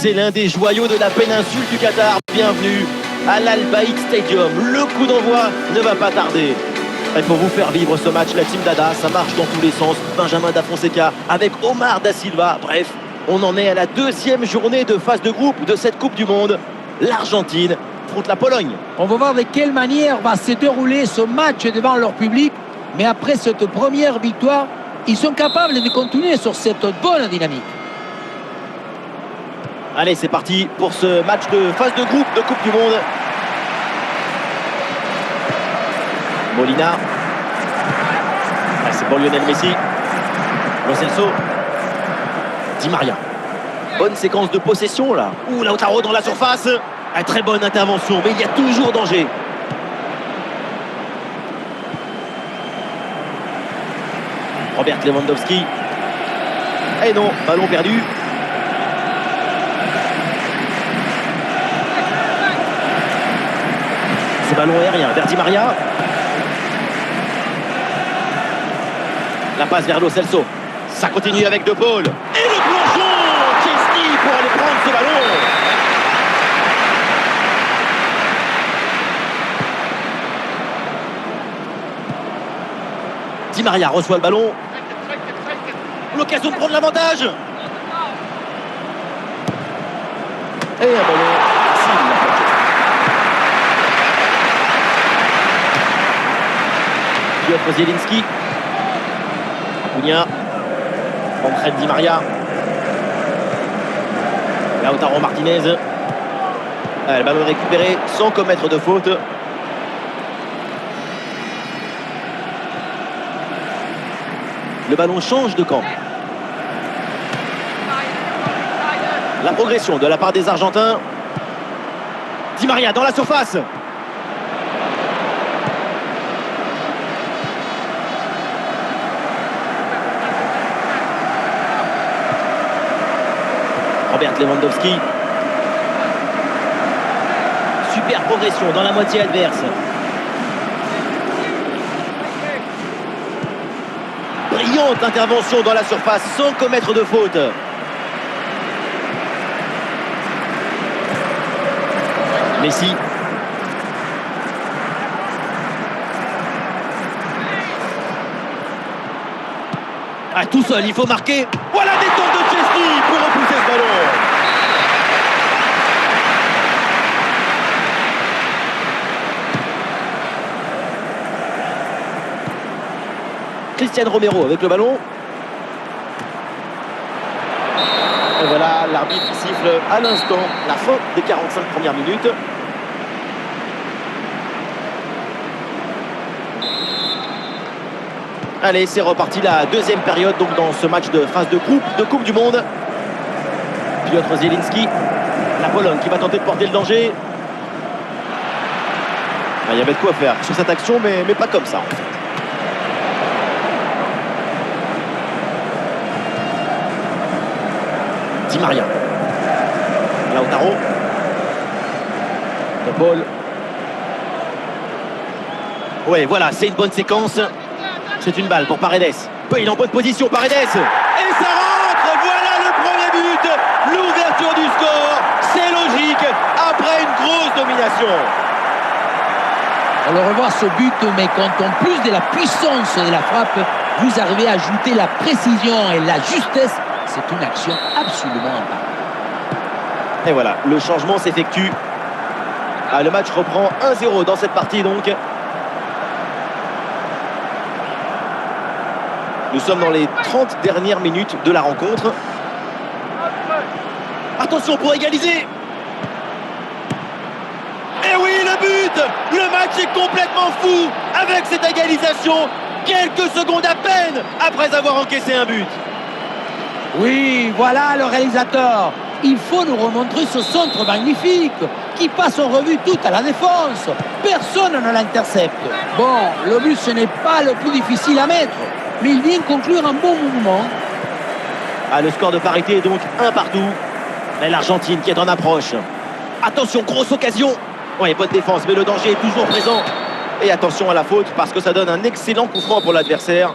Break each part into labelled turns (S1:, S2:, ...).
S1: C'est l'un des joyaux de la péninsule du Qatar. Bienvenue à l'Al Bayt Stadium. Le coup d'envoi ne va pas tarder. Et pour vous faire vivre ce match, la Team Dada, ça marche dans tous les sens. Benjamin Da Fonseca avec Omar Da Silva. Bref, on en est à la deuxième journée de phase de groupe de cette Coupe du Monde. L'Argentine affronte la Pologne.
S2: On va voir de quelle manière va se dérouler ce match devant leur public. Mais après cette première victoire, ils sont capables de continuer sur cette bonne dynamique.
S1: Allez, c'est parti pour ce match de phase de groupe de Coupe du Monde. Molina. Ah, c'est pour Lionel Messi. Lo Celso. Di Maria. Bonne séquence de possession là. Ouh, Lautaro dans la surface. Ah, très bonne intervention, mais il y a toujours danger. Robert Lewandowski. Et non, ballon perdu. Ce ballon aérien vers Di Maria. La passe vers Lo Celso. Ça continue avec De Paul. Et le plongeon Chesney pour aller prendre ce ballon. Di Maria reçoit le ballon. L'occasion de prendre l'avantage. Et un ballon facile. Piotr Zielinski. Cunha. Entraîne Di Maria. Lautaro Martinez. Le ballon récupéré sans commettre de faute. Le ballon change de camp. La progression de la part des Argentins. Di Maria dans la surface. Robert Lewandowski. Super progression dans la moitié adverse. Brillante intervention dans la surface sans commettre de faute. Messi. Ah, tout seul, il faut marquer. Voilà des détente de Chesney pour repousser ce ballon. Cristian Romero avec le ballon. Et voilà, l'arbitre siffle à l'instant la fin des 45 premières minutes. Allez, c'est reparti la deuxième période donc dans ce match de phase de groupe de Coupe du Monde. Piotr Zielinski, la Pologne qui va tenter de porter le danger. Ah, il y avait de quoi faire sur cette action, mais pas comme ça en fait. Di Maria. Lautaro. De Paul. Ouais, voilà, c'est une bonne séquence. C'est une balle pour Paredes. Il est en bonne position, Paredes. Et ça rentre. Voilà le premier but. L'ouverture du score. C'est logique après une grosse domination.
S2: On le revoit ce but, mais quand en plus de la puissance de la frappe, vous arrivez à ajouter la précision et la justesse, c'est une action absolument imparable.
S1: Et voilà, le changement s'effectue. Ah, le match reprend 1-0 dans cette partie donc. Nous sommes dans les 30 dernières minutes de la rencontre. Attention pour égaliser. Et oui, le but. Le match est complètement fou avec cette égalisation. Quelques secondes à peine après avoir encaissé un but.
S2: Oui, voilà le réalisateur. Il faut nous remontrer ce centre magnifique qui passe en revue tout à la défense. Personne ne l'intercepte. Bon, le but, ce n'est pas le plus difficile à mettre, mais il vient conclure un bon mouvement.
S1: Ah, le score de parité est donc 1 partout. Mais l'Argentine qui est en approche. Attention, grosse occasion. Ouais, bonne défense, mais le danger est toujours présent. Et attention à la faute parce que ça donne un excellent coup franc pour l'adversaire.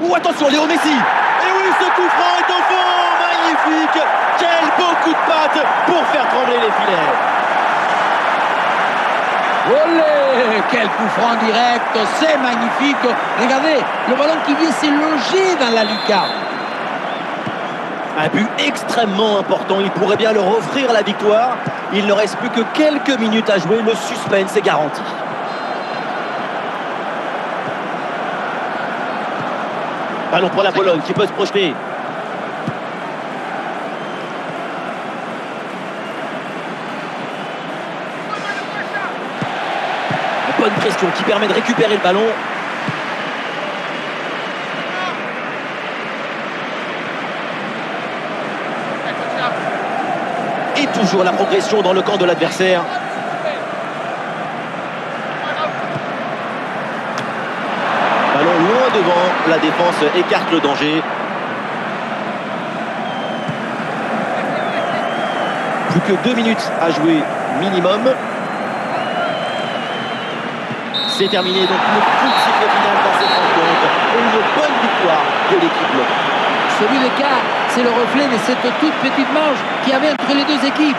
S1: Ou attention, Léo Messi. Et oui, ce coup franc est au fond. Magnifique. Quel beau coup de patte pour faire trembler les filets.
S2: Olé, quel coup franc direct, c'est magnifique. Regardez, le ballon qui vient se loger dans la lucarne.
S1: Un but extrêmement important, il pourrait bien leur offrir la victoire. Il ne reste plus que quelques minutes à jouer, le suspense est garanti. Ballon pour la Pologne qui peut se projeter. Bonne pression qui permet de récupérer le ballon. Et toujours la progression dans le camp de l'adversaire. Ballon loin devant, la défense écarte le danger. Plus que 2 minutes à jouer minimum. C'est terminé, donc le coup de sifflet final dans cette rencontre. Et une bonne victoire de l'équipe locale.
S2: Ce but d'écart, c'est le reflet de cette toute petite marge qu'il y avait entre les deux équipes.